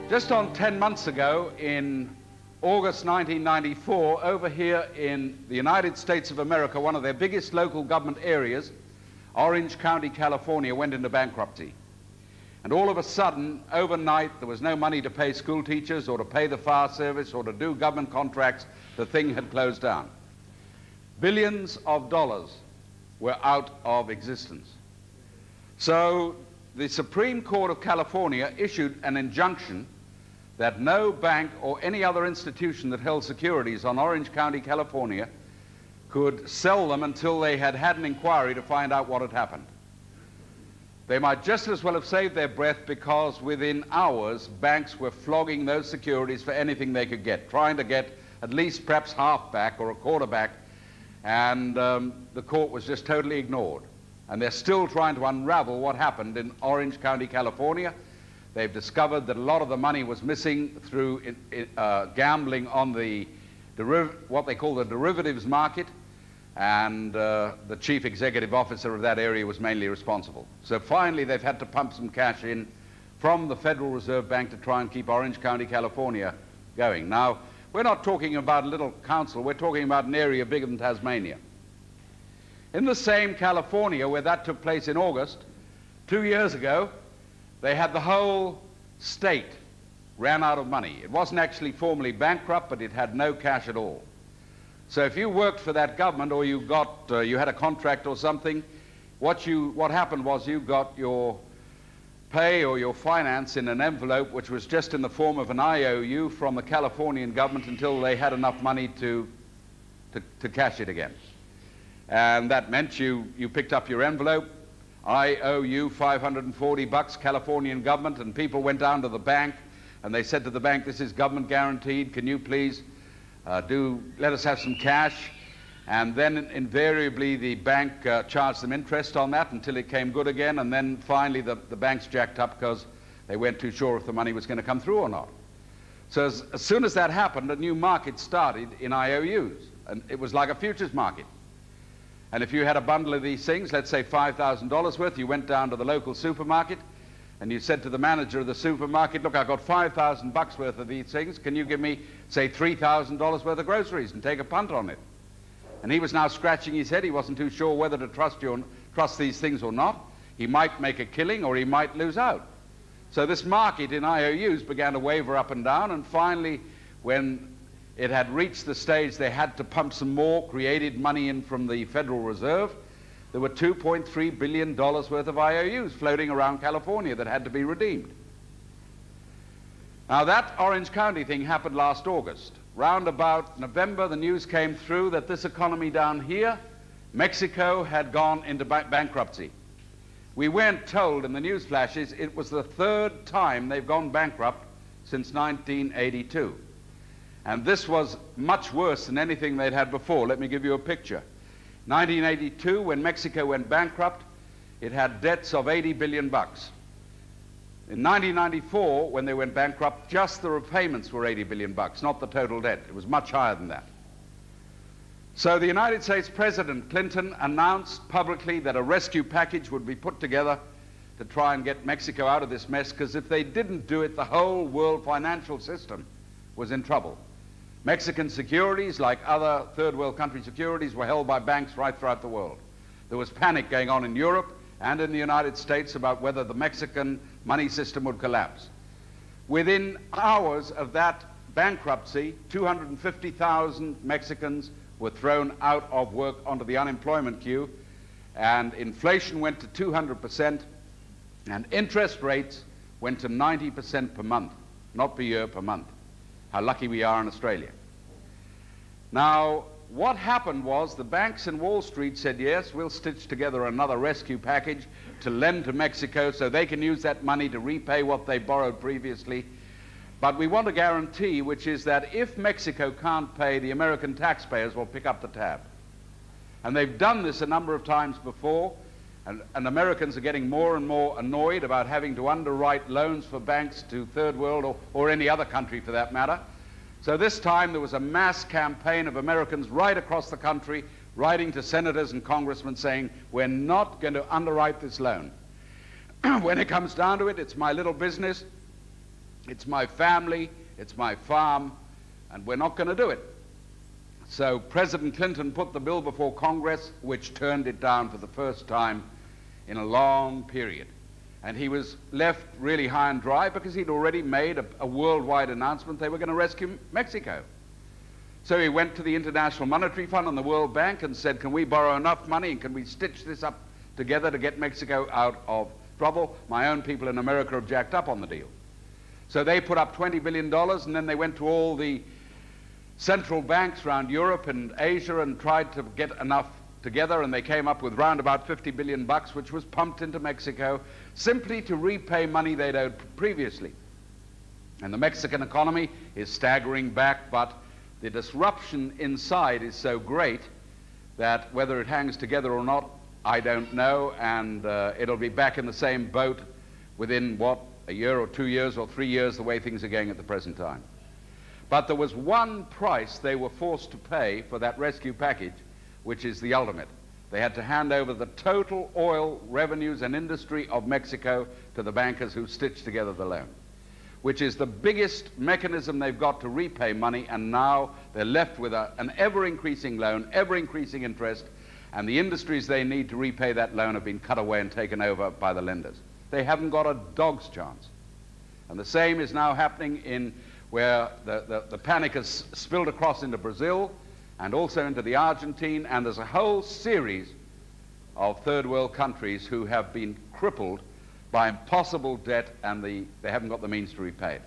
Just on 10 months ago, in August 1994, over here in the United States of America, one of their biggest local government areas, Orange County, California, went into bankruptcy. And all of a sudden, overnight, there was no money to pay school teachers or to pay the fire service or to do government contracts. The thing had closed down. Billions of dollars were out of existence. So the Supreme Court of California issued an injunction that no bank or any other institution that held securities on Orange County, California, could sell them until they had had an inquiry to find out what had happened. They might just as well have saved their breath, because within hours, banks were flogging those securities for anything they could get, trying to get at least perhaps half back or a quarter back, and the court was just totally ignored. And they're still trying to unravel what happened in Orange County, California. They've discovered that a lot of the money was missing through gambling on what they call the derivatives market, and the chief executive officer of that area was mainly responsible. So finally they've had to pump some cash in from the Federal Reserve Bank to try and keep Orange County, California going. Now, we're not talking about a little council, we're talking about an area bigger than Tasmania. In the same California where that took place in August, 2 years ago, they had the whole state ran out of money. It wasn't actually formally bankrupt, but it had no cash at all. So if you worked for that government, or you had a contract or something, what happened was you got your pay or your finance in an envelope which was just in the form of an IOU from the Californian government until they had enough money to cash it again. And that meant you picked up your envelope, I owe you $540, Californian government, and people went down to the bank and they said to the bank, this is government guaranteed, can you please let us have some cash? And then invariably the bank charged them interest on that until it came good again, and then finally the banks jacked up because they weren't too sure if the money was going to come through or not. So as soon as that happened, a new market started in IOUs, and it was like a futures market. And if you had a bundle of these things, let's say $5,000 worth, you went down to the local supermarket and you said to the manager of the supermarket, look, I've got $5,000 worth of these things, can you give me, say, $3,000 worth of groceries and take a punt on it? And he was now scratching his head. He wasn't too sure whether to trust these things or not. He might make a killing or he might lose out. So this market in IOUs began to waver up and down, and finally, when it had reached the stage they had to pump some more created money in from the Federal Reserve, there were $2.3 billion worth of IOUs floating around California that had to be redeemed. Now that Orange County thing happened last August. Round about November, the news came through that this economy down here, Mexico, had gone into bankruptcy. We weren't told in the news flashes it was the third time they've gone bankrupt since 1982. And this was much worse than anything they'd had before. Let me give you a picture. 1982, when Mexico went bankrupt, it had debts of $80 billion. In 1994, when they went bankrupt, just the repayments were $80 billion, not the total debt. It was much higher than that. So the United States President Clinton announced publicly that a rescue package would be put together to try and get Mexico out of this mess, because if they didn't do it, the whole world financial system was in trouble. Mexican securities, like other third world country securities, were held by banks right throughout the world. There was panic going on in Europe and in the United States about whether the Mexican money system would collapse. Within hours of that bankruptcy, 250,000 Mexicans were thrown out of work onto the unemployment queue, and inflation went to 200%, and interest rates went to 90% per month, not per year, per month. How lucky we are in Australia. Now, what happened was the banks in Wall Street said, yes, we'll stitch together another rescue package to lend to Mexico so they can use that money to repay what they borrowed previously. But we want a guarantee, which is that if Mexico can't pay, the American taxpayers will pick up the tab. And they've done this a number of times before, and Americans are getting more and more annoyed about having to underwrite loans for banks to third world or any other country for that matter. So this time there was a mass campaign of Americans right across the country writing to senators and congressmen saying, we're not going to underwrite this loan. When it comes down to it, it's my little business. It's my family, it's my farm, and we're not going to do it. So President Clinton put the bill before Congress, which turned it down for the first time in a long period. And he was left really high and dry because he'd already made a worldwide announcement they were going to rescue Mexico. So he went to the International Monetary Fund and the World Bank and said, can we borrow enough money and can we stitch this up together to get Mexico out of trouble? My own people in America have jacked up on the deal. So they put up $20 billion, and then they went to all the central banks around Europe and Asia and tried to get enough together, and they came up with round about 50 billion bucks, which was pumped into Mexico simply to repay money they'd owed previously. And the Mexican economy is staggering back, but the disruption inside is so great that whether it hangs together or not, I don't know, and it'll be back in the same boat within, what, a year or 2 years or 3 years, the way things are going at the present time. But there was one price they were forced to pay for that rescue package, which is the ultimate. They had to hand over the total oil revenues and industry of Mexico to the bankers who stitched together the loan, which is the biggest mechanism they've got to repay money, and now they're left with an ever-increasing loan, ever-increasing interest, and the industries they need to repay that loan have been cut away and taken over by the lenders. They haven't got a dog's chance. And the same is now happening in where the panic has spilled across into Brazil and also into the Argentine, and there's a whole series of third world countries who have been crippled by impossible debt, and they haven't got the means to repay it.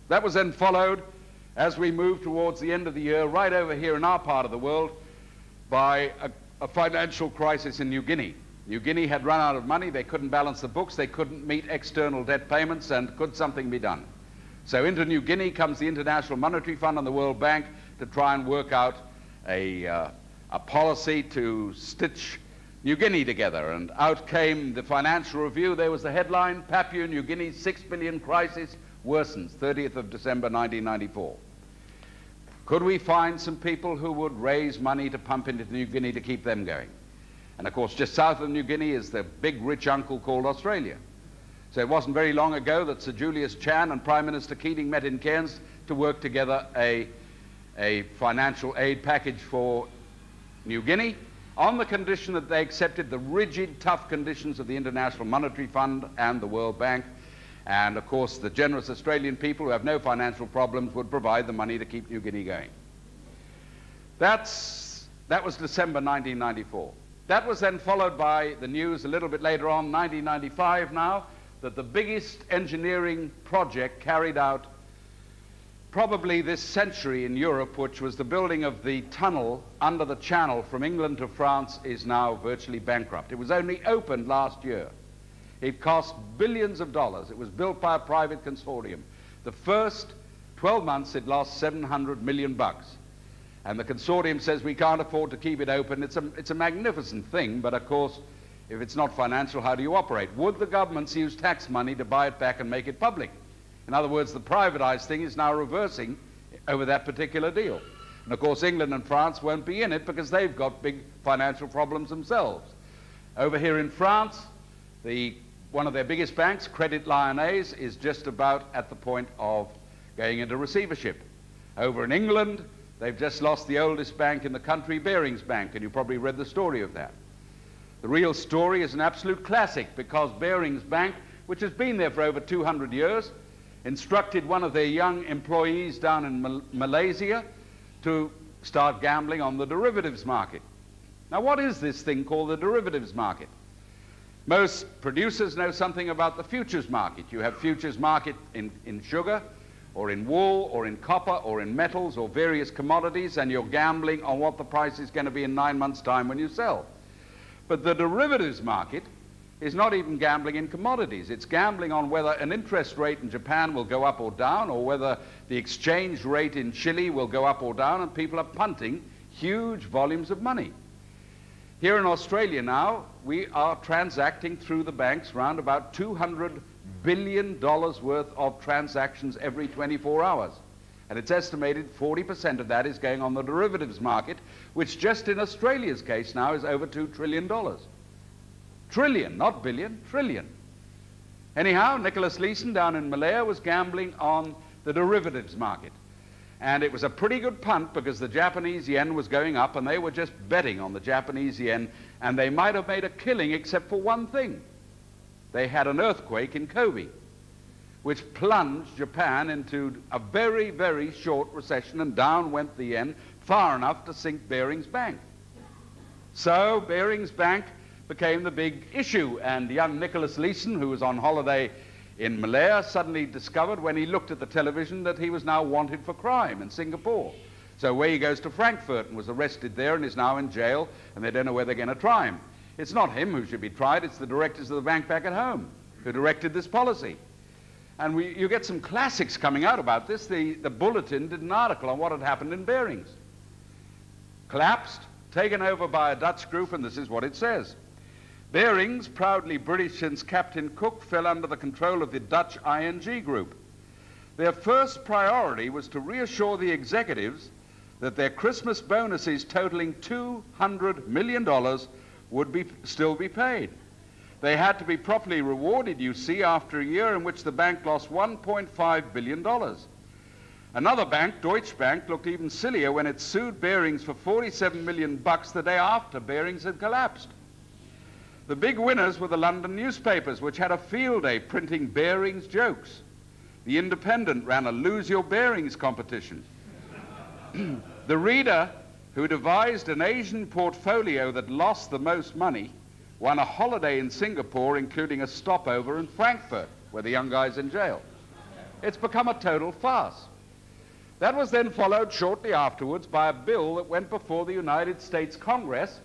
That was then followed, as we move towards the end of the year, right over here in our part of the world, by a financial crisis in New Guinea. New Guinea had run out of money, they couldn't balance the books, they couldn't meet external debt payments, and could something be done? So into New Guinea comes the International Monetary Fund and the World Bank to try and work out a policy to stitch New Guinea together. And out came the Financial Review. There was the headline, Papua New Guinea's 6 billion crisis worsens, 30th of December 1994. Could we find some people who would raise money to pump into New Guinea to keep them going? And of course, just south of New Guinea is the big rich uncle called Australia. So it wasn't very long ago that Sir Julius Chan and Prime Minister Keating met in Cairns to work together a financial aid package for New Guinea on the condition that they accepted the rigid, tough conditions of the International Monetary Fund and the World Bank. And of course, the generous Australian people who have no financial problems would provide the money to keep New Guinea going. That was December 1994. That was then followed by the news a little bit later on, 1995 now, that the biggest engineering project carried out probably this century in Europe, which was the building of the tunnel under the Channel from England to France, is now virtually bankrupt. It was only opened last year. It cost billions of dollars. It was built by a private consortium. The first 12 months it lost 700 million bucks. And the consortium says we can't afford to keep it open. It's a magnificent thing, but of course, if it's not financial, how do you operate? Would the governments use tax money to buy it back and make it public? In other words, the privatized thing is now reversing over that particular deal. And of course, England and France won't be in it because they've got big financial problems themselves. Over here in France, one of their biggest banks, Credit Lyonnais, is just about at the point of going into receivership. Over in England, they've just lost the oldest bank in the country, Barings Bank, and you probably read the story of that. The real story is an absolute classic because Barings Bank, which has been there for over 200 years, instructed one of their young employees down in Malaysia to start gambling on the derivatives market. Now, what is this thing called the derivatives market? Most producers know something about the futures market. You have futures market in sugar, or in wool, or in copper, or in metals, or various commodities, and you're gambling on what the price is going to be in 9 months' time when you sell. But the derivatives market is not even gambling in commodities. It's gambling on whether an interest rate in Japan will go up or down, or whether the exchange rate in Chile will go up or down, and people are punting huge volumes of money. Here in Australia now, we are transacting through the banks round about $200 billion worth of transactions every 24 hours. And it's estimated 40% of that is going on the derivatives market, which just in Australia's case now is over $2 trillion. Trillion, not billion, trillion. Anyhow, Nicholas Leeson down in Malaya was gambling on the derivatives market. And it was a pretty good punt because the Japanese yen was going up and they were just betting on the Japanese yen, and they might have made a killing except for one thing. They had an earthquake in Kobe, which plunged Japan into a very, very short recession, and down went the yen far enough to sink Barings Bank. So Barings Bank became the big issue, and young Nicholas Leeson, who was on holiday in Malaya, suddenly discovered when he looked at the television that he was now wanted for crime in Singapore. So away he goes to Frankfurt and was arrested there and is now in jail, and they don't know where they're going to try him. It's not him who should be tried, it's the directors of the bank back at home who directed this policy. And you get some classics coming out about this. The Bulletin did an article on what had happened in Barings. Collapsed, taken over by a Dutch group, and this is what it says. Barings, proudly British since Captain Cook, fell under the control of the Dutch ING group. Their first priority was to reassure the executives that their Christmas bonuses totaling $200 million would still be paid. They had to be properly rewarded, you see, after a year in which the bank lost $1.5 billion. Another bank, Deutsche Bank, looked even sillier when it sued Barings for $47 million the day after Barings had collapsed. The big winners were the London newspapers, which had a field day printing Barings jokes. The Independent ran a Lose Your Barings competition. The Reader, who devised an Asian portfolio that lost the most money, won a holiday in Singapore, including a stopover in Frankfurt, where the young guy's in jail. It's become a total farce. That was then followed shortly afterwards by a bill that went before the United States Congress,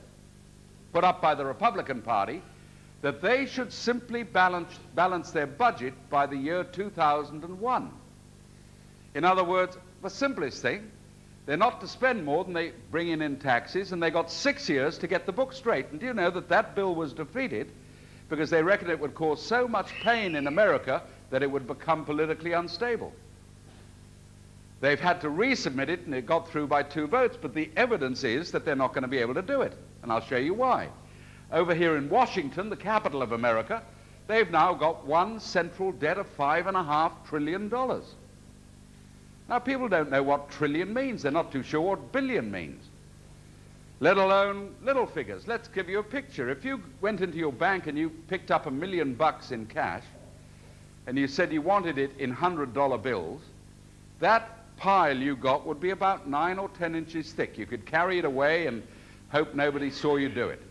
put up by the Republican Party, that they should simply balance their budget by the year 2001. In other words, the simplest thing, they're not to spend more than they bring in taxes, and they got 6 years to get the book straight. And do you know that that bill was defeated because they reckoned it would cause so much pain in America that it would become politically unstable? They've had to resubmit it, and it got through by 2 votes, but the evidence is that they're not going to be able to do it, and I'll show you why. Over here in Washington, the capital of America, they've now got one central debt of $5.5 trillion. Now, people don't know what trillion means. They're not too sure what billion means, let alone little figures. Let's give you a picture. If you went into your bank and you picked up $1 million in cash, and you said you wanted it in $100 bills, that pile you got would be about 9 or 10 inches thick. You could carry it away and hope nobody saw you do it.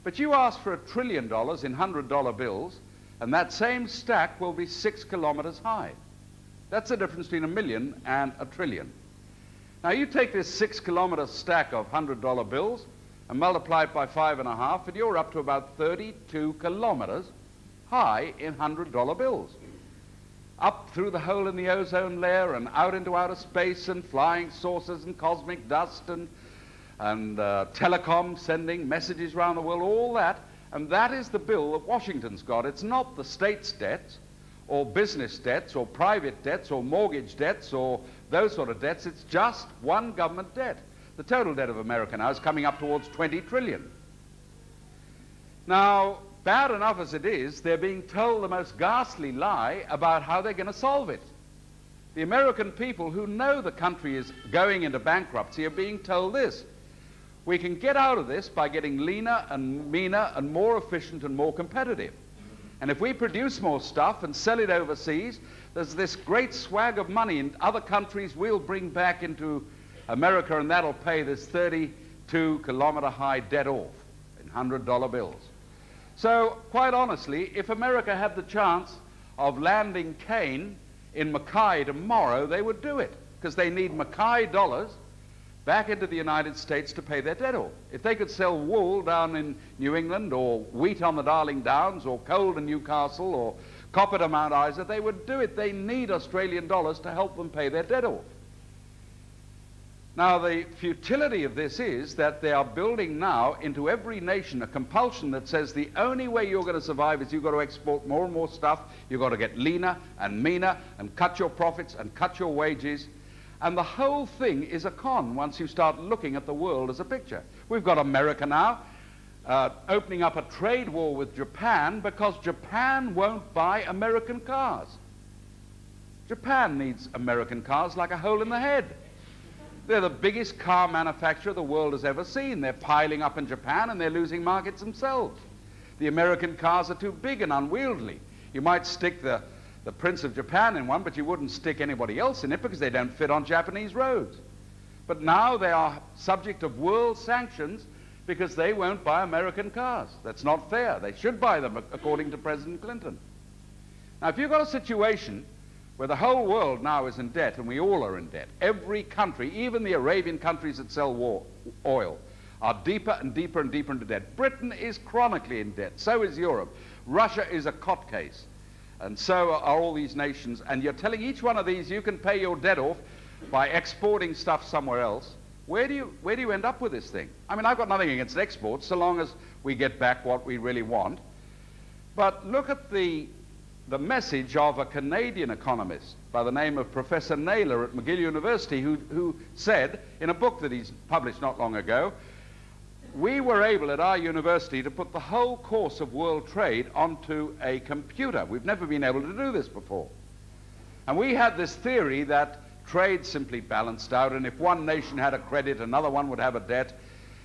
But you ask for $1 trillion in $100 bills, and that same stack will be 6 kilometers high. That's the difference between a million and a trillion. Now you take this 6 kilometer stack of $100 bills and multiply it by 5.5, and you're up to about 32 kilometers high in $100 bills. Up through the hole in the ozone layer and out into outer space and flying saucers and cosmic dust and telecom sending messages around the world, all that. And that is the bill that Washington's got. It's not the state's debts or business debts or private debts or mortgage debts or those sort of debts. It's just one government debt. The total debt of America now is coming up towards 20 trillion. Now, bad enough as it is, they're being told the most ghastly lie about how they're going to solve it. The American people who know the country is going into bankruptcy are being told this: we can get out of this by getting leaner and meaner and more efficient and more competitive. And if we produce more stuff and sell it overseas, there's this great swag of money in other countries we'll bring back into America, and that'll pay this 32 kilometer high debt off in $100 bills. So, quite honestly, if America had the chance of landing Kane in Mackay tomorrow, they would do it, because they need Mackay dollars back into the United States to pay their debt off. If they could sell wool down in New England, or wheat on the Darling Downs, or coal to Newcastle, or copper to Mount Isa, they would do it. They need Australian dollars to help them pay their debt off. Now, the futility of this is that they are building now into every nation a compulsion that says the only way you're going to survive is you've got to export more and more stuff, you've got to get leaner and meaner and cut your profits and cut your wages. And the whole thing is a con once you start looking at the world as a picture. We've got America now opening up a trade war with Japan because Japan won't buy American cars. Japan needs American cars like a hole in the head. They're the biggest car manufacturer the world has ever seen. They're piling up in Japan and they're losing markets themselves. The American cars are too big and unwieldy. You might stick the Prince of Japan in one, but you wouldn't stick anybody else in it because they don't fit on Japanese roads. But now they are subject of world sanctions because they won't buy American cars. That's not fair. They should buy them, according to President Clinton. Now, if you've got a situation where the whole world now is in debt, and we all are in debt, every country, even the Arabian countries that sell oil, are deeper and deeper and deeper into debt. Britain is chronically in debt. So is Europe. Russia is a cot case. And so are all these nations. And you're telling each one of these you can pay your debt off by exporting stuff somewhere else. Where do you end up with this thing? I mean, I've got nothing against exports so long as we get back what we really want. But look at the message of a Canadian economist by the name of Professor Naylor at McGill University, who said in a book that he's published not long ago, we were able at our university to put the whole course of world trade onto a computer. We've never been able to do this before. And we had this theory that trade simply balanced out, and if one nation had a credit, another one would have a debt.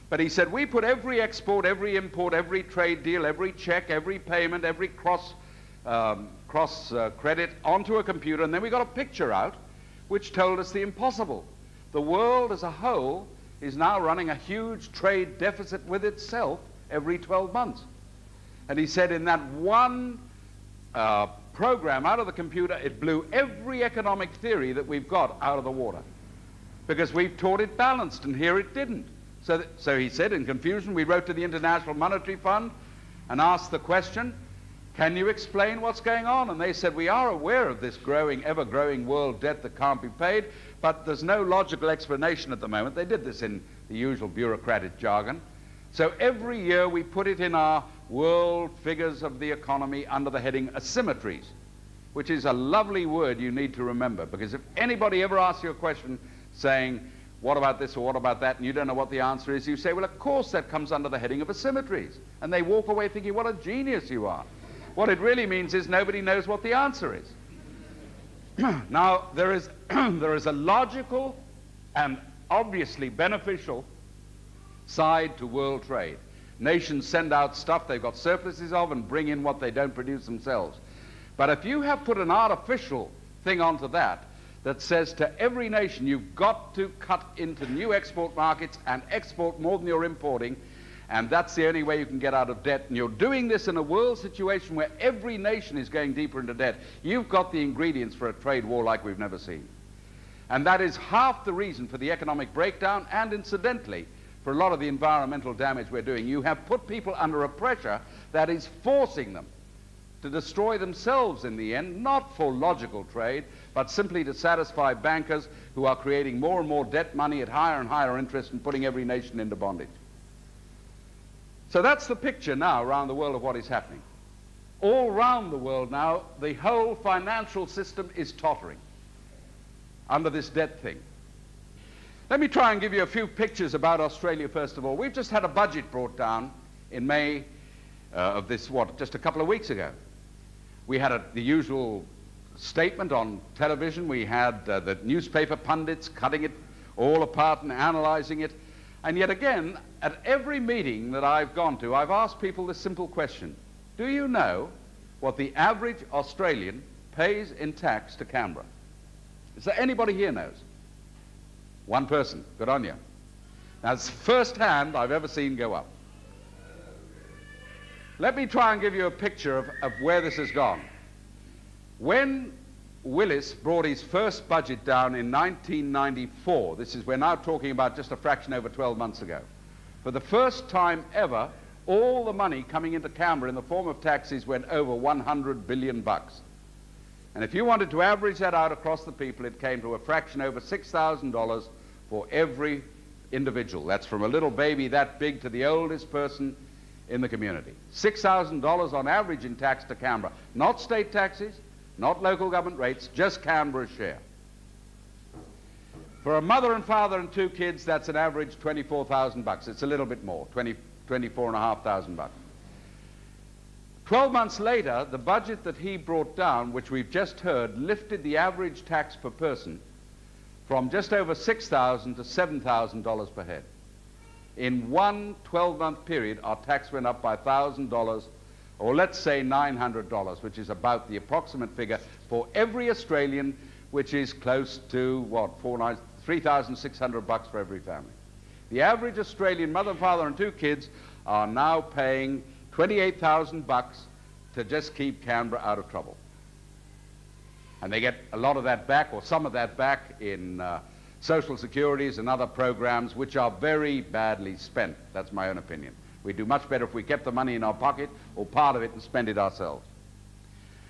But he said, we put every export, every import, every trade deal, every check, every payment, every cross credit onto a computer, and then we got a picture out which told us the impossible. The world as a whole is now running a huge trade deficit with itself every 12 months. And he said in that one program out of the computer, it blew every economic theory that we've got out of the water, because we've taught it balanced, and here it didn't. So he said, in confusion, we wrote to the International Monetary Fund and asked the question, can you explain what's going on? And they said, we are aware of this growing, ever-growing world debt that can't be paid, but there's no logical explanation at the moment. They did this in the usual bureaucratic jargon. So every year we put it in our world figures of the economy under the heading asymmetries, which is a lovely word you need to remember, because if anybody ever asks you a question saying, what about this or what about that, and you don't know what the answer is, you say, well, of course that comes under the heading of asymmetries. And they walk away thinking, what a genius you are. What it really means is nobody knows what the answer is. Now, there is a logical and obviously beneficial side to world trade. Nations send out stuff they've got surpluses of and bring in what they don't produce themselves. But if you have put an artificial thing onto that that says to every nation you've got to cut into new export markets and export more than you're importing, and that's the only way you can get out of debt, and you're doing this in a world situation where every nation is going deeper into debt, you've got the ingredients for a trade war like we've never seen. And that is half the reason for the economic breakdown, and incidentally, for a lot of the environmental damage we're doing. You have put people under a pressure that is forcing them to destroy themselves in the end, not for logical trade, but simply to satisfy bankers who are creating more and more debt money at higher and higher interest and putting every nation into bondage. So that's the picture now around the world of what is happening. All around the world now, the whole financial system is tottering under this debt thing. Let me try and give you a few pictures about Australia first of all. We've just had a budget brought down in May of this, just a couple of weeks ago. We had the usual statement on television. We had the newspaper pundits cutting it all apart and analyzing it. And yet again, at every meeting that I've gone to, I've asked people this simple question. Do you know what the average Australian pays in tax to Canberra? Is there anybody here knows? One person. Good on you. Now, it's the first hand I've ever seen go up. Let me try and give you a picture of where this has gone. When Willis brought his first budget down in 1994, we're now talking about just a fraction over 12 months ago. For the first time ever, all the money coming into Canberra in the form of taxes went over $100 billion. And if you wanted to average that out across the people, it came to a fraction over $6,000 for every individual. That's from a little baby that big to the oldest person in the community. $6,000 on average in tax to Canberra. Not state taxes, not local government rates, just Canberra's share. For a mother and father and 2 kids, that's an average $24,000. It's a little bit more, 24,500 bucks. 12 months later, the budget that he brought down, which we've just heard, lifted the average tax per person from just over $6,000 to $7,000 per head. In one 12-month period, our tax went up by $1,000, or let's say $900, which is about the approximate figure for every Australian, which is close to, what, 3,600 bucks for every family. The average Australian mother, father, and 2 kids are now paying 28,000 bucks to just keep Canberra out of trouble. And they get a lot of that back, or some of that back, in social securities and other programs which are very badly spent. That's my own opinion. We'd do much better if we kept the money in our pocket, or part of it, and spent it ourselves.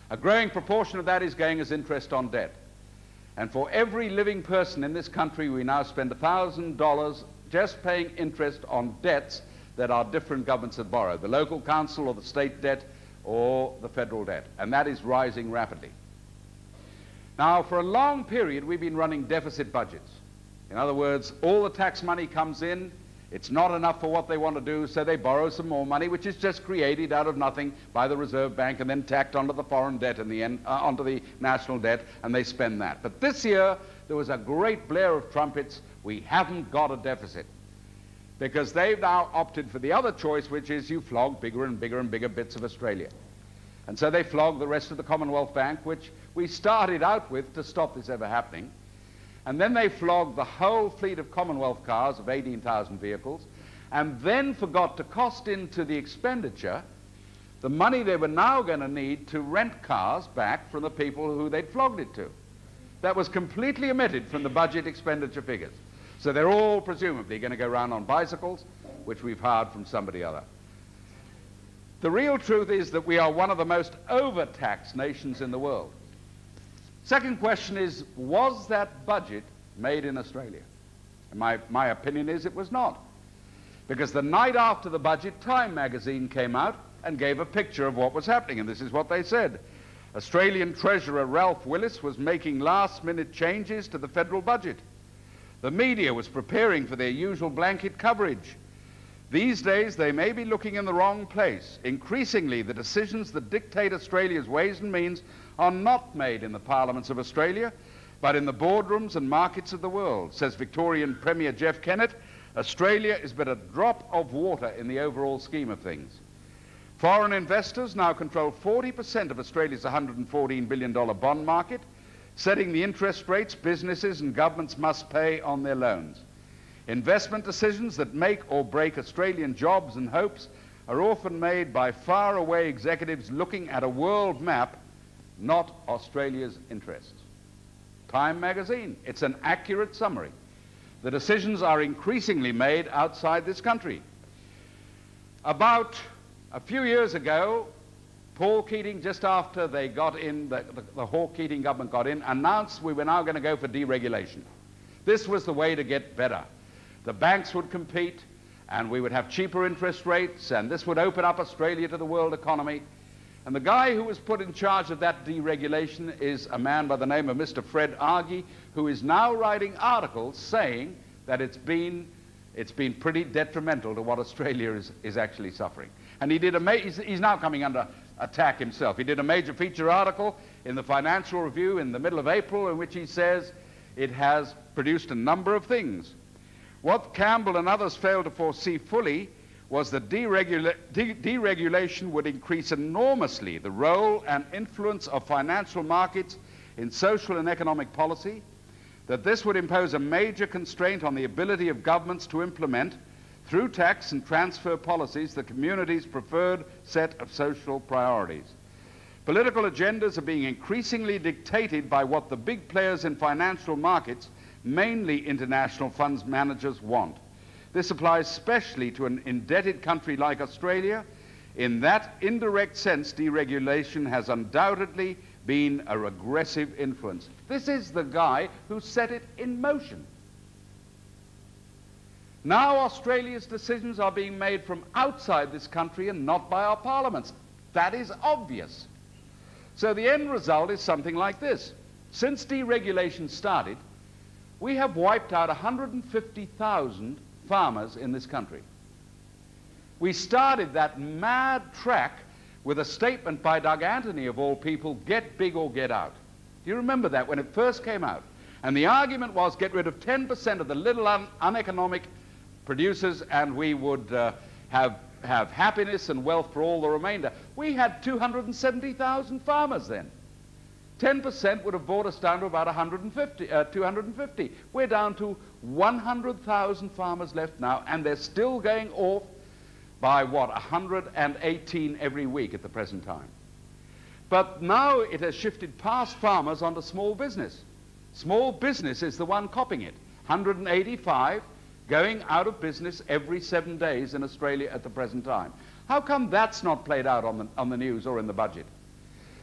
A growing proportion of that is going as interest on debt. And for every living person in this country, we now spend $1,000 just paying interest on debts that our different governments have borrowed, the local council or the state debt or the federal debt, and that is rising rapidly. Now, for a long period, we've been running deficit budgets. In other words, all the tax money comes in, it's not enough for what they want to do, so they borrow some more money, which is just created out of nothing by the Reserve Bank and then tacked onto the foreign debt in the end, onto the national debt, and they spend that. But this year, there was a great blare of trumpets. We haven't got a deficit, because they've now opted for the other choice, which is you flog bigger and bigger and bigger bits of Australia. And so they flog the rest of the Commonwealth Bank, which we started out with to stop this ever happening. And then they flogged the whole fleet of Commonwealth cars of 18,000 vehicles, and then forgot to cost into the expenditure the money they were now going to need to rent cars back from the people who they'd flogged it to. That was completely omitted from the budget expenditure figures. So they're all presumably going to go around on bicycles, which we've hired from somebody other. The real truth is that we are one of the most overtaxed nations in the world. Second question is, was that budget made in Australia? And my opinion is it was not. Because the night after the budget, Time magazine came out and gave a picture of what was happening, and this is what they said. Australian Treasurer Ralph Willis was making last-minute changes to the federal budget. The media was preparing for their usual blanket coverage. These days, they may be looking in the wrong place. Increasingly, the decisions that dictate Australia's ways and means are not made in the parliaments of Australia, but in the boardrooms and markets of the world. Says Victorian Premier Jeff Kennett, Australia is but a drop of water in the overall scheme of things. Foreign investors now control 40% of Australia's $114 billion bond market, setting the interest rates businesses and governments must pay on their loans. Investment decisions that make or break Australian jobs and hopes are often made by faraway executives looking at a world map, not Australia's interests. Time magazine, it's an accurate summary. The decisions are increasingly made outside this country. About a few years ago, Paul Keating, just after they got in, the Hawke-Keating government got in, announced we were now going to go for deregulation. This was the way to get better. The banks would compete, and we would have cheaper interest rates, and this would open up Australia to the world economy. And the guy who was put in charge of that deregulation is a man by the name of Mr. Fred Argy, who is now writing articles saying that it's been pretty detrimental to what Australia is actually suffering. And he's now coming under attack himself. He did a major feature article in the Financial Review in the middle of April in which he says it has produced a number of things. What Campbell and others failed to foresee fully was that deregulation would increase enormously the role and influence of financial markets in social and economic policy, that this would impose a major constraint on the ability of governments to implement, through tax and transfer policies, the community's preferred set of social priorities. Political agendas are being increasingly dictated by what the big players in financial markets, mainly international funds managers, want. This applies especially to an indebted country like Australia. In that indirect sense, deregulation has undoubtedly been a regressive influence. This is the guy who set it in motion. Now Australia's decisions are being made from outside this country and not by our parliaments. That is obvious. So the end result is something like this. Since deregulation started, we have wiped out 150,000 farmers in this country. We started that mad track with a statement by Doug Anthony, of all people, get big or get out. Do you remember that when it first came out? And the argument was get rid of 10% of the little uneconomic producers and we would have happiness and wealth for all the remainder. We had 270,000 farmers then. 10% would have brought us down to about 250. We're down to 100,000 farmers left now, and they're still going off by, what, 118 every week at the present time. But now it has shifted past farmers onto small business. Small business is the one copying it. 185 going out of business every 7 days in Australia at the present time. How come that's not played out on the news or in the budget?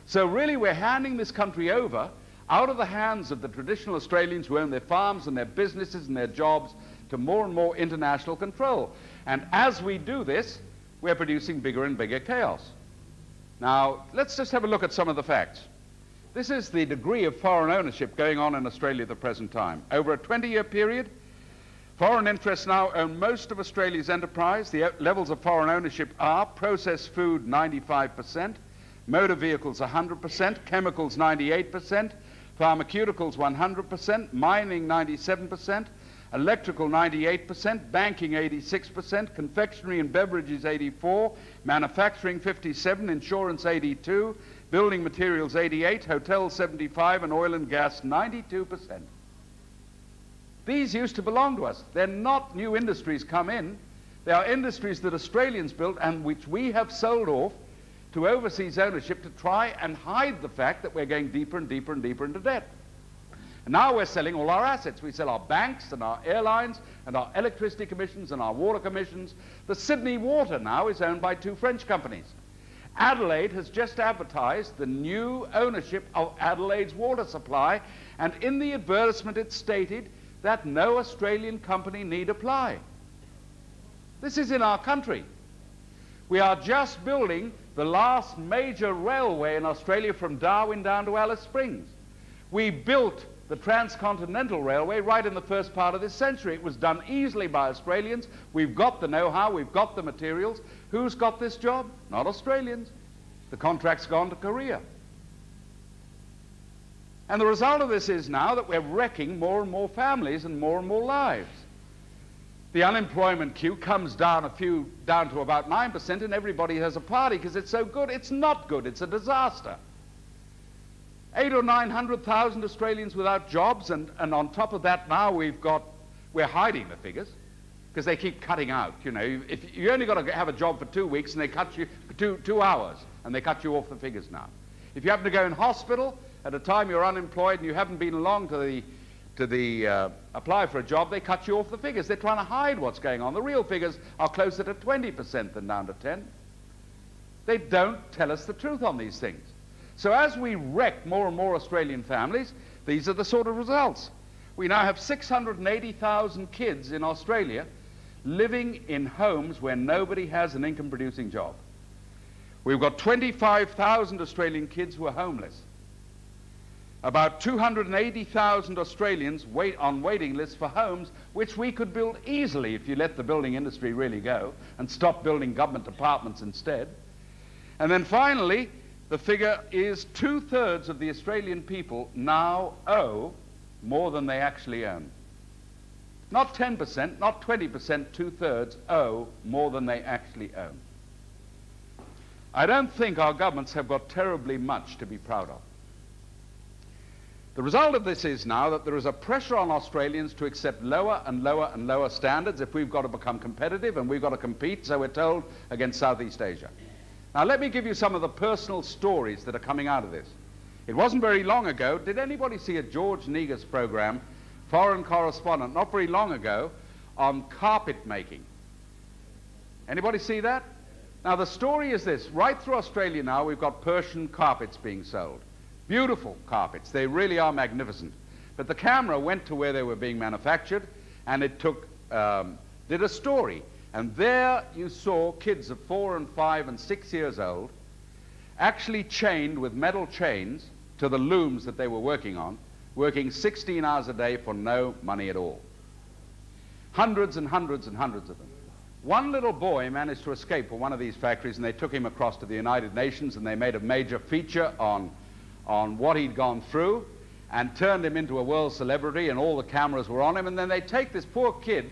So really we're handing this country over out of the hands of the traditional Australians who own their farms and their businesses and their jobs to more and more international control. And as we do this, we're producing bigger and bigger chaos. Now, let's just have a look at some of the facts. This is the degree of foreign ownership going on in Australia at the present time. Over a 20-year period, foreign interests now own most of Australia's enterprise. The levels of foreign ownership are processed food 95%, motor vehicles 100%, chemicals 98%, pharmaceuticals 100%, mining 97%, electrical 98%, banking 86%, confectionery and beverages 84%, manufacturing 57%, insurance 82%, building materials 88%, hotels 75%, and oil and gas 92%. These used to belong to us. They're not new industries come in. They are industries that Australians built and which we have sold off to overseas ownership to try and hide the fact that we're going deeper and deeper and deeper into debt. And now we're selling all our assets. We sell our banks and our airlines and our electricity commissions and our water commissions. The Sydney Water now is owned by 2 French companies. Adelaide has just advertised the new ownership of Adelaide's water supply, and in the advertisement it stated that no Australian company need apply. This is in our country. We are just building the last major railway in Australia from Darwin down to Alice Springs. We built the Transcontinental Railway right in the first part of this century. It was done easily by Australians. We've got the know-how, we've got the materials. Who's got this job? Not Australians. The contract's gone to Korea. And the result of this is now that we're wrecking more and more families and more lives. The unemployment queue comes down to about 9%, and everybody has a party because it's so good. It's not good, it's a disaster. 800,000 or 900,000 Australians without jobs, and on top of that now we're hiding the figures because they keep cutting out. You know, if you only got to have a job for 2 weeks and they cut you for two hours and they cut you off the figures now. If you happen to go in hospital at a time you're unemployed and you haven't been along to the apply for a job, they cut you off the figures. They're trying to hide what's going on. The real figures are closer to 20% than down to 10. They don't tell us the truth on these things. So as we wreck more and more Australian families, these are the sort of results. We now have 680,000 kids in Australia living in homes where nobody has an income-producing job. We've got 25,000 Australian kids who are homeless. About 280,000 Australians wait on waiting lists for homes, which we could build easily if you let the building industry really go and stop building government apartments instead. And then finally, the figure is 2/3 of the Australian people now owe more than they actually earn. Not 10%, not 20%, 2/3 owe more than they actually own. I don't think our governments have got terribly much to be proud of. The result of this is now that there is a pressure on Australians to accept lower and lower and lower standards if we've got to become competitive, and we've got to compete, so we're told, against Southeast Asia. Now let me give you some of the personal stories that are coming out of this. It wasn't very long ago. Did anybody see a George Negus program, Foreign Correspondent, not very long ago, on carpet making? Anybody see that? Now the story is this. Right through Australia now we've got Persian carpets being sold. Beautiful carpets. They really are magnificent. But the camera went to where they were being manufactured, and it did a story. And there you saw kids of 4 and 5 and 6 years old actually chained with metal chains to the looms that they were working on, working 16 hours a day for no money at all. Hundreds and hundreds and hundreds of them. One little boy managed to escape from one of these factories, and they took him across to the United Nations, and they made a major feature on what he'd gone through and turned him into a world celebrity, and all the cameras were on him. And then they take this poor kid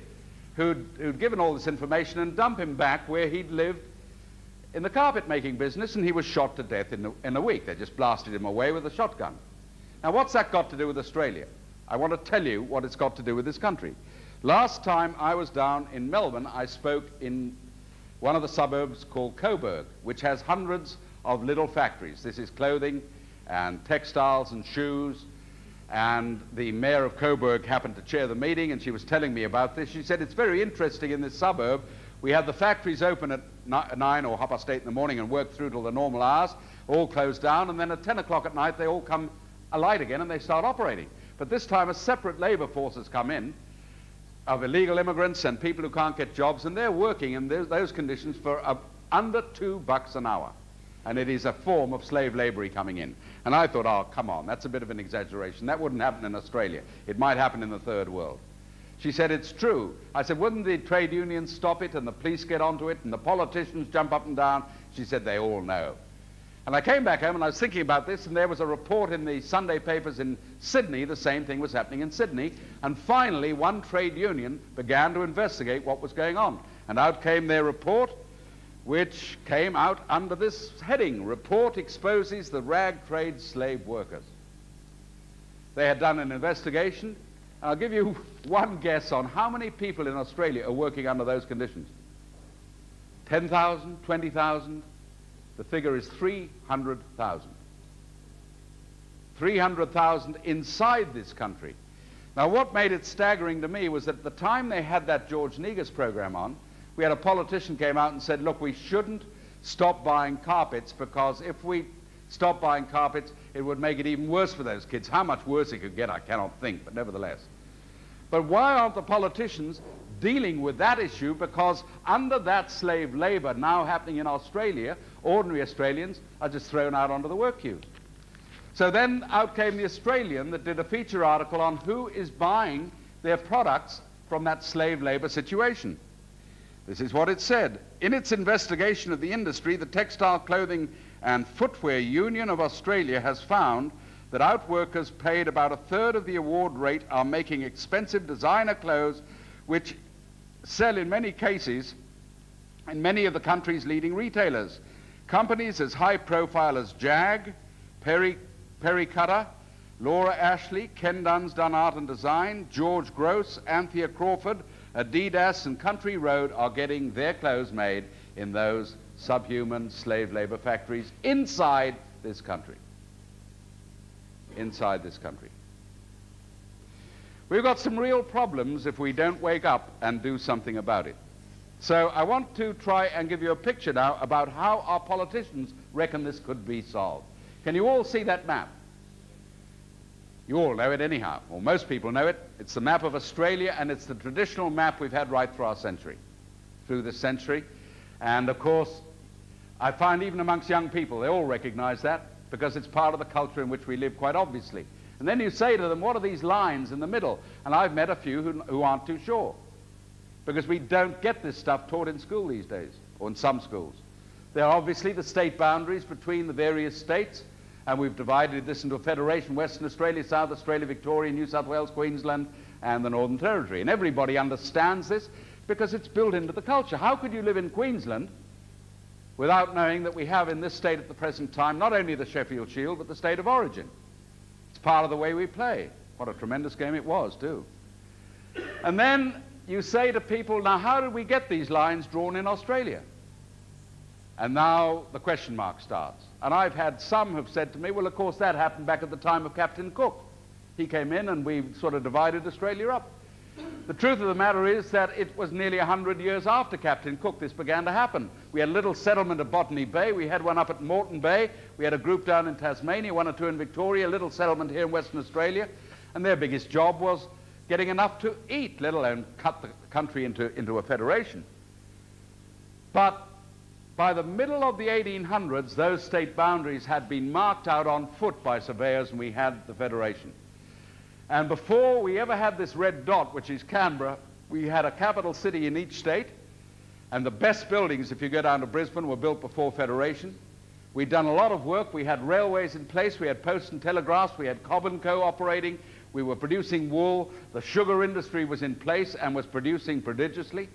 who'd given all this information and dump him back where he'd lived in the carpet-making business, and he was shot to death in a week. They just blasted him away with a shotgun. Now, what's that got to do with Australia? I want to tell you what it's got to do with this country. Last time I was down in Melbourne, I spoke in one of the suburbs called Coburg, which has hundreds of little factories. This is clothing and textiles and shoes. And the mayor of Coburg happened to chair the meeting, and she was telling me about this. She said, it's very interesting in this suburb. We have the factories open at 9 or 8:30 in the morning and work through till the normal hours, all closed down, and then at 10 o'clock at night they all come alight again and they start operating. But this time a separate labor force has come in of illegal immigrants and people who can't get jobs, and they're working in those conditions for under $2 an hour. And it is a form of slave labor coming in. And I thought, oh, come on, that's a bit of an exaggeration. That wouldn't happen in Australia. It might happen in the third world. She said, it's true. I said, wouldn't the trade unions stop it and the police get onto it and the politicians jump up and down? She said, they all know. And I came back home and I was thinking about this, and there was a report in the Sunday papers in Sydney. The same thing was happening in Sydney. And finally, one trade union began to investigate what was going on. And out came their report, which came out under this heading: Report exposes the rag trade slave workers. They had done an investigation. I'll give you one guess on how many people in Australia are working under those conditions. 10,000, 20,000? The figure is 300,000. 300,000 inside this country. Now, what made it staggering to me was that at the time they had that George Negus program on, we had a politician came out and said, look, we shouldn't stop buying carpets, because if we stop buying carpets, it would make it even worse for those kids. How much worse it could get, I cannot think, but nevertheless. But why aren't the politicians dealing with that issue? Because under that slave labor now happening in Australia, ordinary Australians are just thrown out onto the work queue. So then out came the Australian that did a feature article on who is buying their products from that slave labor situation. This is what it said. In its investigation of the industry, the Textile Clothing and Footwear Union of Australia has found that outworkers paid about 1/3 of the award rate are making expensive designer clothes, which sell in many cases in many of the country's leading retailers. Companies as high profile as Jag, Perry Cutter, Laura Ashley, Ken Dunsdon Art and Design, George Gross, Anthea Crawford, Adidas and Country Road are getting their clothes made in those subhuman slave labor factories inside this country. Inside this country. We've got some real problems if we don't wake up and do something about it. So I want to try and give you a picture now about how our politicians reckon this could be solved. Can you all see that map? You all know it anyhow, or most people know it. It's the map of Australia, and it's the traditional map we've had right through this century. And of course, I find even amongst young people, they all recognize that, because it's part of the culture in which we live, quite obviously. And then you say to them, what are these lines in the middle? And I've met a few who aren't too sure, because we don't get this stuff taught in school these days, or in some schools. There are obviously the state boundaries between the various states, and we've divided this into a federation: Western Australia, South Australia, Victoria, New South Wales, Queensland, and the Northern Territory. And everybody understands this because it's built into the culture. How could you live in Queensland without knowing that we have in this state at the present time not only the Sheffield Shield, but the state of origin? It's part of the way we play. What a tremendous game it was, too. And then you say to people, now how did we get these lines drawn in Australia? And now the question mark starts. And I've had some who've said to me, well, of course, that happened back at the time of Captain Cook. He came in and we sort of divided Australia up. The truth of the matter is that it was nearly 100 years after Captain Cook this began to happen. We had a little settlement at Botany Bay. We had one up at Moreton Bay. We had a group down in Tasmania, one or two in Victoria, a little settlement here in Western Australia. And their biggest job was getting enough to eat, let alone cut the country into a federation. But by the middle of the 1800s, those state boundaries had been marked out on foot by surveyors, and we had the federation. And before we ever had this red dot, which is Canberra, we had a capital city in each state, And the best buildings, if you go down to Brisbane, were built before Federation. We'd done a lot of work. We had railways in place. We had post and telegraphs. We had Cobb & Co. operating. We were producing wool. The sugar industry was in place and was producing prodigiously.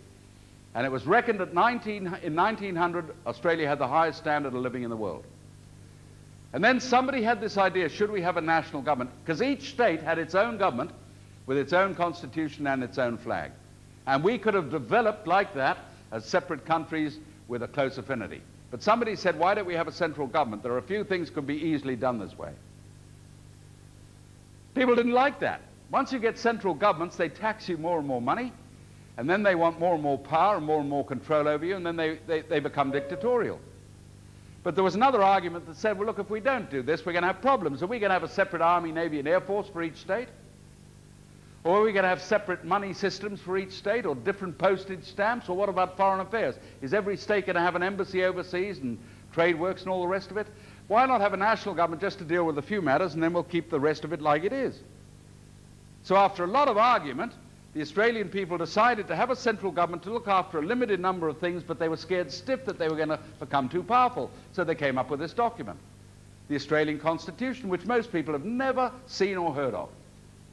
And it was reckoned that in 1900, Australia had the highest standard of living in the world. And then somebody had this idea, should we have a national government? Because each state had its own government with its own constitution and its own flag. And we could have developed like that as separate countries with a close affinity. But somebody said, why don't we have a central government? There are a few things could be easily done this way. People didn't like that. Once you get central governments, they tax you more and more money, and then they want more and more power and more control over you, and then they become dictatorial. But there was another argument that said, well, look, if we don't do this, we're going to have problems. Are we going to have a separate army, navy, and air force for each state? Or are we going to have separate money systems for each state, or different postage stamps? Or what about foreign affairs? Is every state going to have an embassy overseas and trade works and all the rest of it? Why not have a national government just to deal with a few matters, and then we'll keep the rest of it like it is? So after a lot of argument, the Australian people decided to have a central government to look after a limited number of things, but they were scared stiff that they were going to become too powerful. So they came up with this document, the Australian Constitution, which most people have never seen or heard of.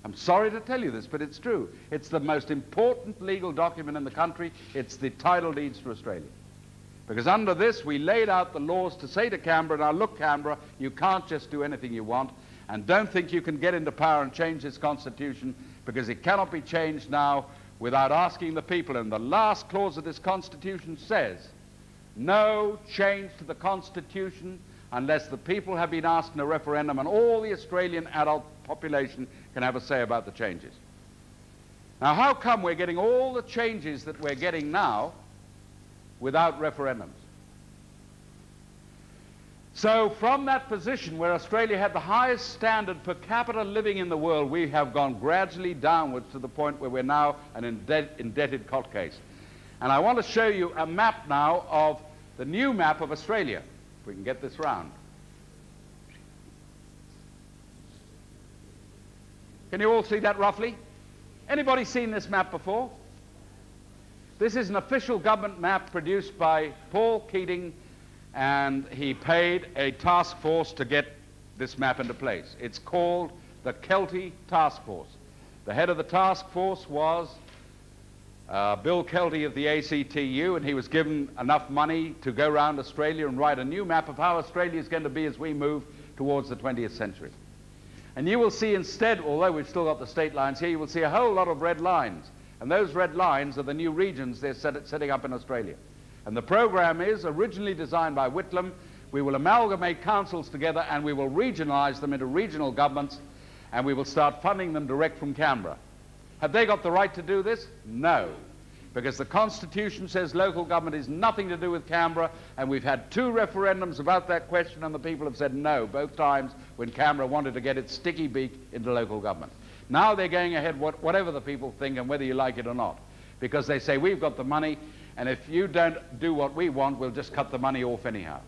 I'm sorry to tell you this, but it's true. It's the most important legal document in the country. It's the title deeds to Australia. Because under this, we laid out the laws to say to Canberra, now look, Canberra, you can't just do anything you want, and don't think you can get into power and change this constitution, because it cannot be changed now without asking the people. And the last clause of this constitution says, no change to the constitution unless the people have been asked in a referendum, and all the Australian adult population can have a say about the changes. Now, how come we're getting all the changes that we're getting now without referendums? So from that position where Australia had the highest standard per capita living in the world, we have gone gradually downwards to the point where we're now an indebted cot case. And I want to show you a map now of the new map of Australia, if we can get this round. Can you all see that roughly? Anybody seen this map before? This is an official government map produced by Paul Keating, and he paid a task force to get this map into place. It's called the Kelty Task Force. The head of the task force was Bill Kelty of the ACTU, and he was given enough money to go around Australia and write a new map of how Australia is going to be as we move towards the 20th century. And you will see instead, although we've still got the state lines here, you will see a whole lot of red lines. And those red lines are the new regions they're setting up in Australia. And the program is originally designed by Whitlam. We will amalgamate councils together and we will regionalize them into regional governments, and we will start funding them direct from Canberra. Have they got the right to do this? No. Because the Constitution says local government is nothing to do with Canberra, and we've had 2 referendums about that question, and the people have said no, both times when Canberra wanted to get its sticky beak into local government. Now they're going ahead whatever the people think and whether you like it or not, because they say we've got the money, and if you don't do what we want, we'll just cut the money off anyhow.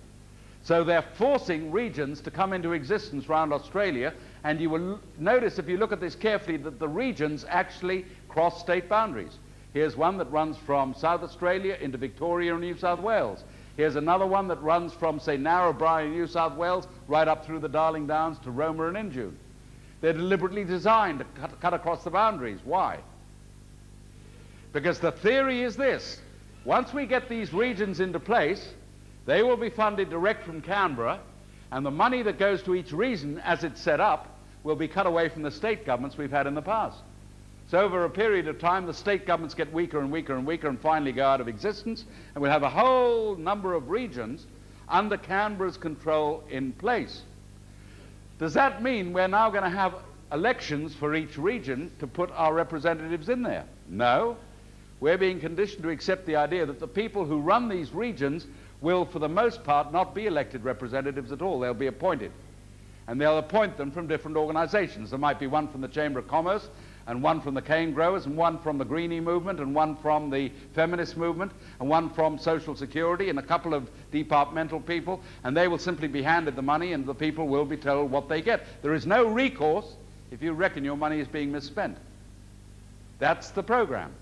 So they're forcing regions to come into existence around Australia, and you will notice if you look at this carefully that the regions actually cross state boundaries. Here's one that runs from South Australia into Victoria and New South Wales. Here's another one that runs from, say, Narrabri in New South Wales right up through the Darling Downs to Roma and Injune. They're deliberately designed to cut across the boundaries. Why? Because the theory is this. Once we get these regions into place, they will be funded direct from Canberra, and the money that goes to each region as it's set up will be cut away from the state governments we've had in the past. So over a period of time, the state governments get weaker and weaker and weaker and finally go out of existence, and we'll have a whole number of regions under Canberra's control in place. Does that mean we're now going to have elections for each region to put our representatives in there? No. We're being conditioned to accept the idea that the people who run these regions will, for the most part, not be elected representatives at all. They'll be appointed. And they'll appoint them from different organizations. There might be one from the Chamber of Commerce, and one from the cane growers, and one from the Guinea movement, and one from the feminist movement, and one from Social Security, and a couple of departmental people, and they will simply be handed the money, and the people will be told what they get. There is no recourse if you reckon your money is being misspent. That's the program.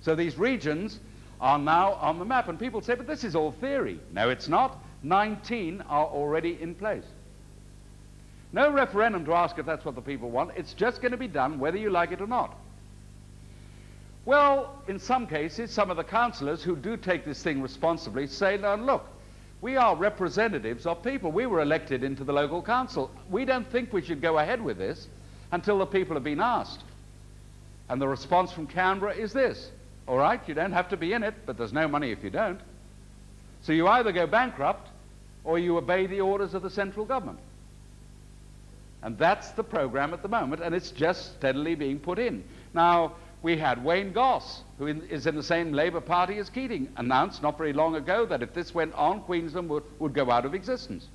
So these regions are now on the map. And people say, but this is all theory. No, it's not. 19 are already in place. No referendum to ask if that's what the people want. It's just going to be done whether you like it or not. Well, in some cases, some of the councillors who do take this thing responsibly say, no, look, we are representatives of people. We were elected into the local council. We don't think we should go ahead with this until the people have been asked. And the response from Canberra is this: all right, you don't have to be in it, but there's no money if you don't. So you either go bankrupt or you obey the orders of the central government. And that's the program at the moment, and it's just steadily being put in. Now, we had Wayne Goss, who is in the same Labour Party as Keating, announced not very long ago that if this went on, Queensland would go out of existence.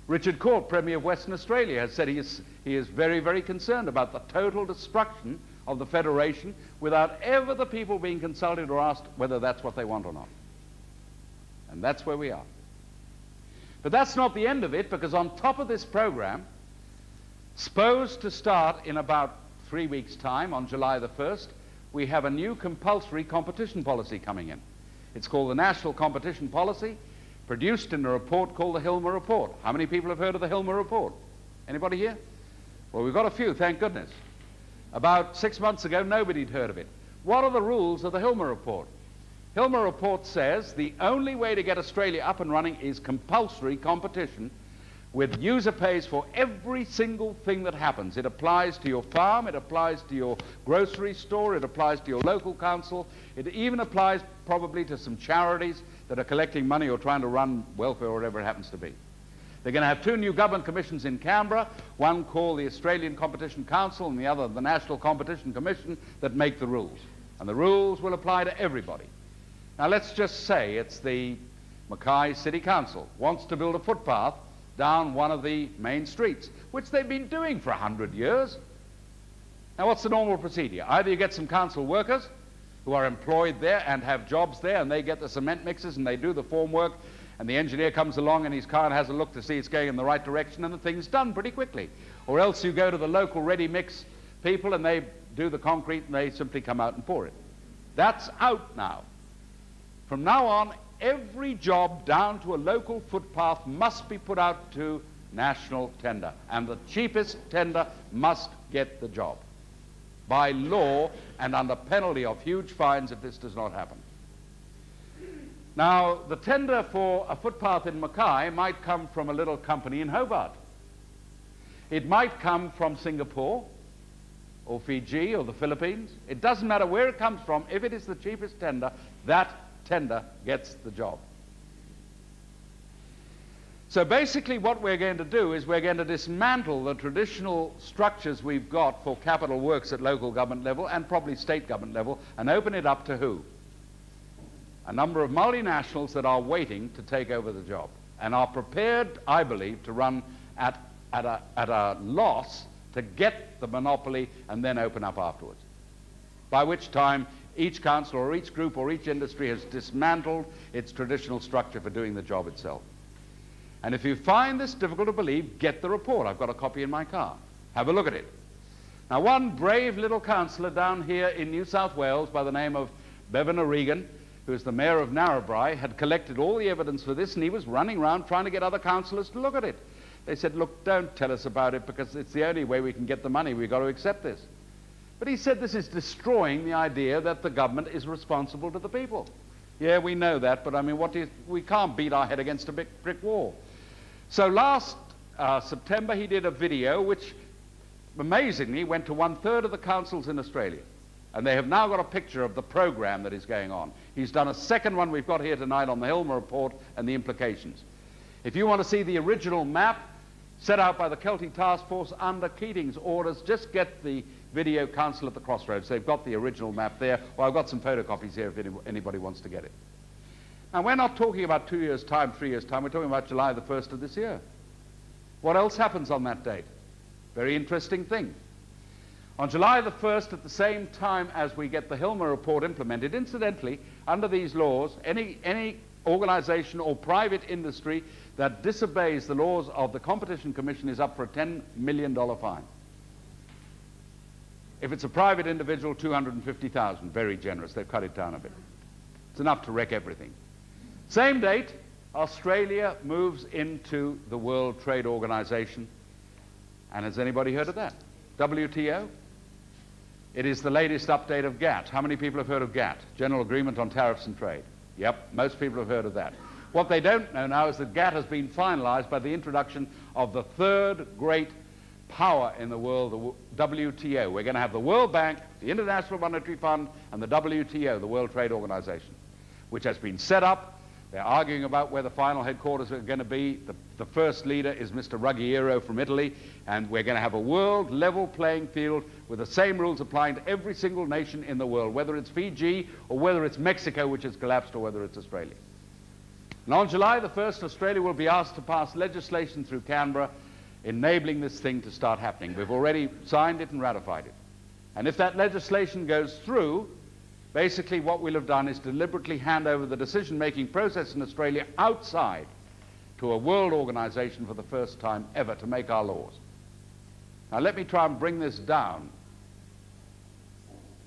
Richard Court, Premier of Western Australia, has said he is very, very concerned about the total destruction of the Federation without ever the people being consulted or asked whether that's what they want or not. And that's where we are. But that's not the end of it, because on top of this program, supposed to start in about 3 weeks' time, on July the 1st, we have a new compulsory competition policy coming in. It's called the National Competition Policy, produced in a report called the Hilmer Report. How many people have heard of the Hilmer Report? Anybody here? Well, we've got a few, thank goodness. About 6 months ago, nobody'd heard of it. What are the rules of the Hilmer Report? Hilmer Report says the only way to get Australia up and running is compulsory competition, with user pays for every single thing that happens. It applies to your farm, it applies to your grocery store, it applies to your local council, it even applies probably to some charities that are collecting money or trying to run welfare or whatever it happens to be. They're going to have 2 new government commissions in Canberra, one called the Australian Competition Council and the other the National Competition Commission, that make the rules. And the rules will apply to everybody. Now let's just say it's the Mackay City Council wants to build a footpath down one of the main streets, which they've been doing for 100 years. Now what's the normal procedure? Either you get some council workers who are employed there and have jobs there, and they get the cement mixers and they do the form work, and the engineer comes along in his car and has a look to see it's going in the right direction, and the thing's done pretty quickly. Or else you go to the local ready mix people and they do the concrete and they simply come out and pour it. That's out now. From now on, every job down to a local footpath must be put out to national tender, and the cheapest tender must get the job by law and under penalty of huge fines if this does not happen. Now, the tender for a footpath in Mackay might come from a little company in Hobart. It might come from Singapore or Fiji or the Philippines. It doesn't matter where it comes from. If it is the cheapest tender, that tender gets the job. So basically what we're going to do is we're going to dismantle the traditional structures we've got for capital works at local government level and probably state government level, and open it up to who? A number of multinationals that are waiting to take over the job and are prepared, I believe, to run at a loss to get the monopoly and then open up afterwards. By which time each council or each group or each industry has dismantled its traditional structure for doing the job itself. And if you find this difficult to believe, get the report. I've got a copy in my car. Have a look at it. Now, one brave little councillor down here in New South Wales by the name of Bevan O'Regan, who is the mayor of Narrabri, had collected all the evidence for this, and he was running around trying to get other councillors to look at it. They said, look, don't tell us about it, because it's the only way we can get the money. We've got to accept this. But he said this is destroying the idea that the government is responsible to the people. Yeah, we know that, but I mean, we can't beat our head against a big brick wall. So last September he did a video which amazingly went to 1/3 of the councils in Australia. And they have now got a picture of the program that is going on. He's done a second one we've got here tonight on the Hilmer Report and the implications. If you want to see the original map set out by the Celtic Task Force under Keating's orders, just get the video council at the Crossroads. They've got the original map there. Well, I've got some photocopies here if anybody wants to get it. Now, we're not talking about 2 years' time, 3 years' time. We're talking about July the 1st of this year. What else happens on that date? Very interesting thing. On July the 1st, at the same time as we get the Hilmer Report implemented, incidentally, under these laws, any organization or private industry that disobeys the laws of the Competition Commission is up for a $10 million fine. If it's a private individual, $250,000, very generous. They've cut it down a bit. It's enough to wreck everything. Same date, Australia moves into the World Trade Organization. And has anybody heard of that? WTO? It is the latest update of GATT. How many people have heard of GATT? General Agreement on Tariffs and Trade. Yep, most people have heard of that. What they don't know now is that GATT has been finalized by the introduction of the third great power in the world, the WTO. We're going to have the World Bank, the International Monetary Fund, and the WTO, the World Trade Organization, which has been set up. They're arguing about where the final headquarters are going to be. The first leader is Mr. Ruggiero from Italy, and we're going to have a world level playing field with the same rules applying to every single nation in the world, whether it's Fiji or whether it's Mexico, which has collapsed, or whether it's Australia. And on July the 1st, Australia will be asked to pass legislation through Canberra enabling this thing to start happening. We've already signed it and ratified it. And if that legislation goes through, basically what we'll have done is deliberately hand over the decision-making process in Australia outside to a world organization for the first time ever to make our laws. Now let me try and bring this down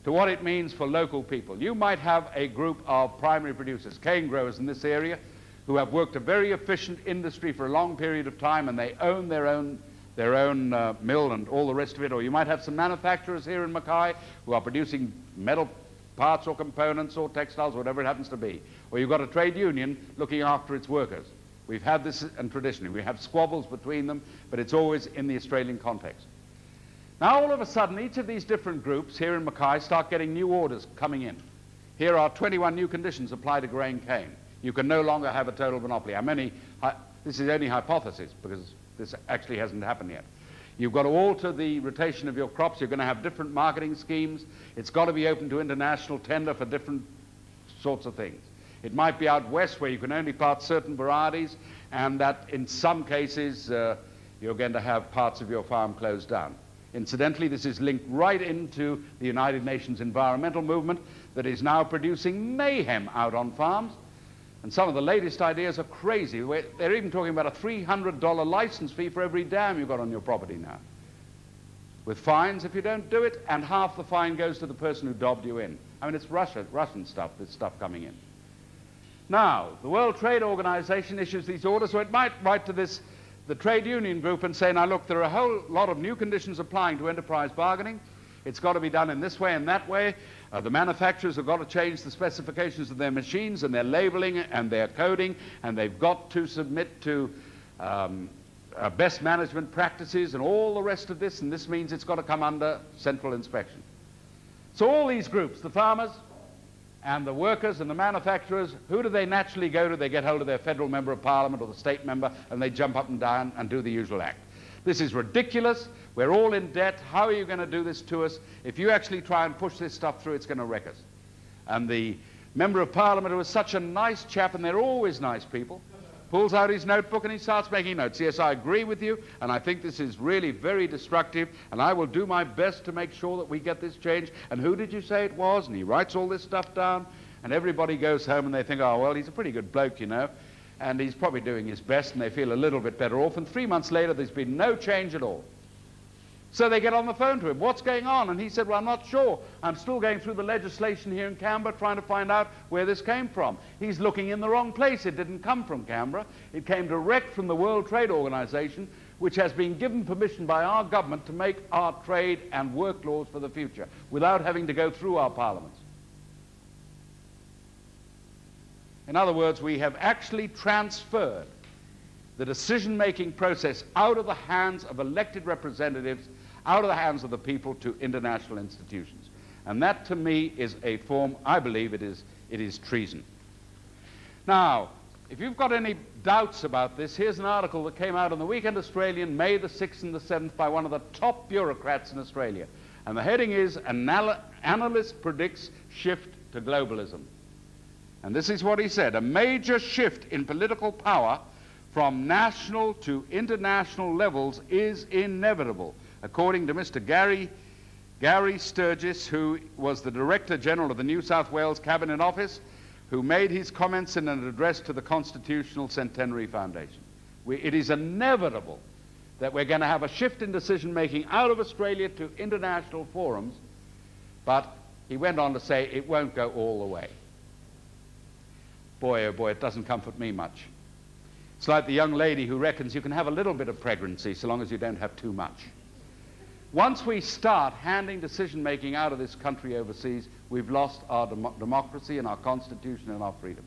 to what it means for local people. You might have a group of primary producers, cane growers in this area, who have worked a very efficient industry for a long period of time, and they own their own mill and all the rest of it. Or you might have some manufacturers here in Mackay who are producing metal parts or components or textiles, whatever it happens to be. Or you've got a trade union looking after its workers. We've had this, and traditionally we have squabbles between them, but it's always in the Australian context. Now all of a sudden each of these different groups here in Mackay start getting new orders coming in. Here are 21 new conditions applied to grain cane. You can no longer have a total monopoly. This is only hypothesis, because this actually hasn't happened yet. You've got to alter the rotation of your crops. You're going to have different marketing schemes. It's got to be open to international tender for different sorts of things. It might be out west where you can only plant certain varieties, and that in some cases you're going to have parts of your farm closed down. Incidentally, this is linked right into the United Nations environmental movement that is now producing mayhem out on farms. And some of the latest ideas are crazy. They're even talking about a $300 license fee for every dam you've got on your property now, with fines if you don't do it, and half the fine goes to the person who dobbed you in. I mean, it's Russian stuff, this stuff coming in. Now, the World Trade Organization issues these orders, so it might write to the trade union group and say, now look, there are a whole lot of new conditions applying to enterprise bargaining. It's got to be done in this way and that way. The manufacturers have got to change the specifications of their machines and their labeling and their coding, and they've got to submit to best management practices and all the rest of this, and this means it's got to come under central inspection. So all these groups, the farmers and the workers and the manufacturers, who do they naturally go to? They get hold of their federal member of parliament or the state member, and they jump up and down and do the usual act. This is ridiculous. We're all in debt. How are you going to do this to us? If you actually try and push this stuff through, it's going to wreck us. And the member of parliament, who was such a nice chap, and they're always nice people, pulls out his notebook and he starts making notes. Yes, I agree with you, and I think this is really very destructive, and I will do my best to make sure that we get this changed. And who did you say it was? And he writes all this stuff down, and everybody goes home and they think, oh, well, he's a pretty good bloke, you know, and he's probably doing his best, and they feel a little bit better off. And 3 months later, there's been no change at all. So they get on the phone to him. What's going on? And he said, well, I'm not sure. I'm still going through the legislation here in Canberra trying to find out where this came from. He's looking in the wrong place. It didn't come from Canberra. It came direct from the World Trade Organization, which has been given permission by our government to make our trade and work laws for the future without having to go through our parliaments. In other words, we have actually transferred the decision-making process out of the hands of elected representatives, out of the hands of the people, to international institutions. And that, to me, is a form, I believe it is treason. Now, if you've got any doubts about this, here's an article that came out in the Weekend Australian, May the 6th and the 7th, by one of the top bureaucrats in Australia. And the heading is, Analyst Predicts Shift to Globalism. And this is what he said: a major shift in political power from national to international levels is inevitable, according to Mr. Gary Sturgis, who was the Director General of the New South Wales Cabinet Office, who made his comments in an address to the Constitutional Centenary Foundation. It is inevitable that we're going to have a shift in decision-making out of Australia to international forums, but he went on to say it won't go all the way. boy, oh boy, it doesn't comfort me much. It's like the young lady who reckons you can have a little bit of pregnancy so long as you don't have too much. Once we start handing decision-making out of this country overseas, we've lost our democracy and our constitution and our freedom.